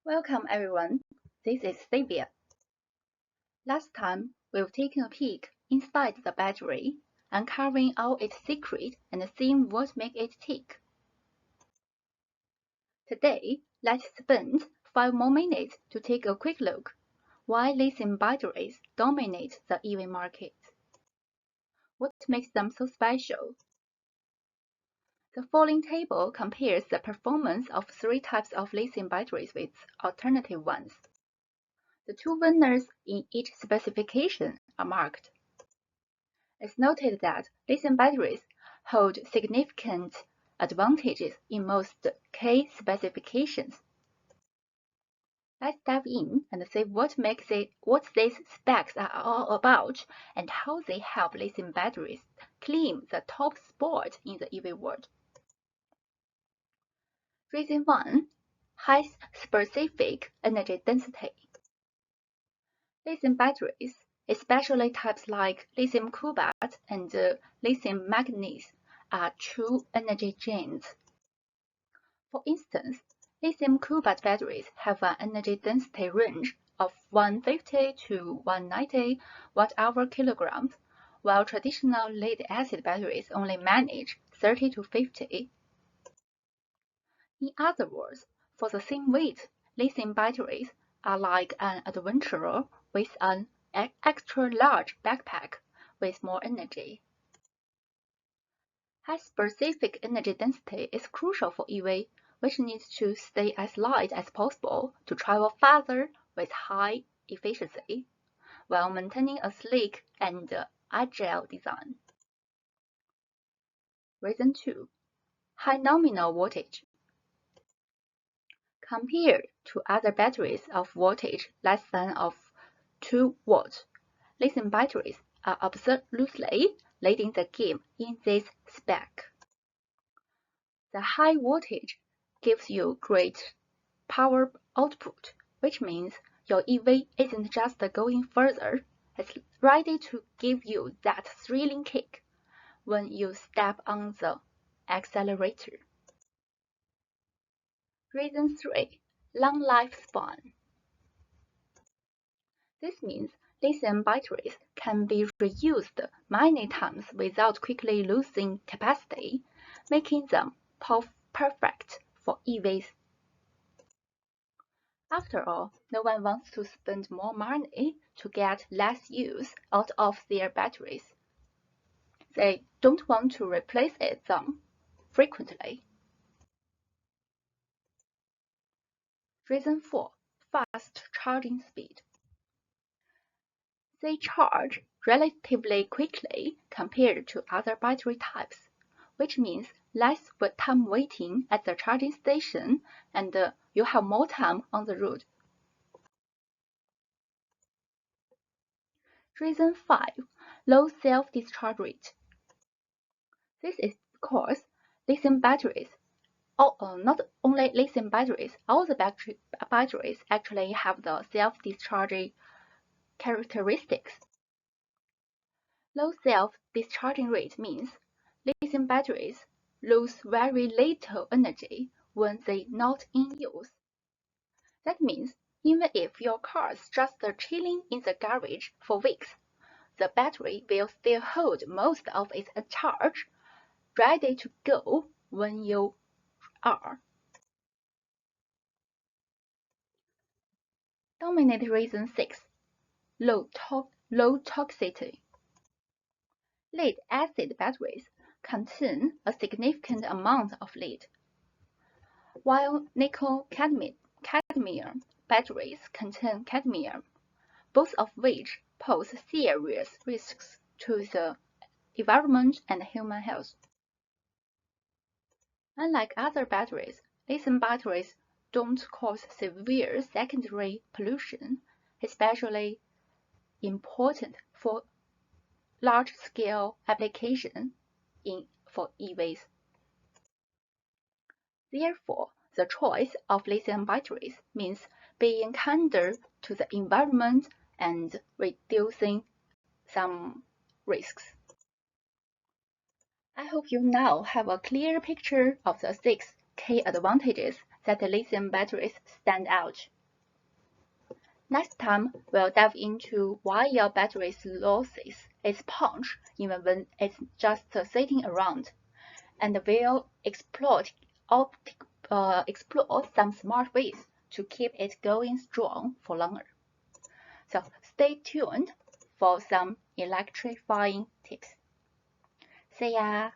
Welcome everyone, this is Sylvia. Last time, we've taken a peek inside the battery, uncovering all its secrets and seeing what makes it tick. Today, let's spend 5 more minutes to take a quick look why lithium batteries dominate the EV market. What makes them so special? The following table compares the performance of 3 types of lithium batteries with alternative ones. The 2 winners in each specification are marked. It's noted that lithium batteries hold significant advantages in most key specifications. Let's dive in and see what these specs are all about and how they help lithium batteries claim the top spot in the EV world. Reason 1. High specific energy density. Lithium batteries, especially types like lithium cobalt and lithium manganese, are true energy giants. For instance, lithium cobalt batteries have an energy density range of 150 to 190 watt-hour-kilograms, while traditional lead-acid batteries only manage 30 to 50. In other words, for the same weight, lithium batteries are like an adventurer with an extra-large backpack with more energy. High specific energy density is crucial for EV, which needs to stay as light as possible to travel farther with high efficiency, while maintaining a sleek and agile design. Reason 2. High nominal voltage. Compared to other batteries of voltage less than of 2 volts, lithium batteries are absolutely leading the game in this spec. The high voltage gives you great power output, which means your EV isn't just going further, it's ready to give you that thrilling kick when you step on the accelerator. Reason 3. Long lifespan. This means lithium batteries can be reused many times without quickly losing capacity, making them perfect for EVs. After all, no one wants to spend more money to get less use out of their batteries. They don't want to replace them frequently. Reason 4. Fast charging speed. They charge relatively quickly compared to other battery types, which means less time waiting at the charging station and you have more time on the road. Reason 5. Low self-discharge rate. This is because lithium batteries, not only lithium batteries, all the batteries actually have the self-discharge characteristics. Low self-discharging rate means lithium batteries lose very little energy when they're not in use. That means even if your car's just chilling in the garage for weeks, the battery will still hold most of its charge, ready to go when you are. Dominant reason 6. Low toxicity. Lead-acid batteries contain a significant amount of lead, while nickel-cadmium batteries contain cadmium, both of which pose serious risks to the environment and human health. Unlike other batteries, lithium batteries don't cause severe secondary pollution, especially important for large-scale application for EVs. Therefore, the choice of lithium batteries means being kinder to the environment and reducing some risks. I hope you now have a clear picture of the 6 key advantages that lithium batteries stand out. Next time, we'll dive into why your battery loses its punch even when it's just sitting around, and we'll explore some smart ways to keep it going strong for longer. So stay tuned for some electrifying tips. See ya!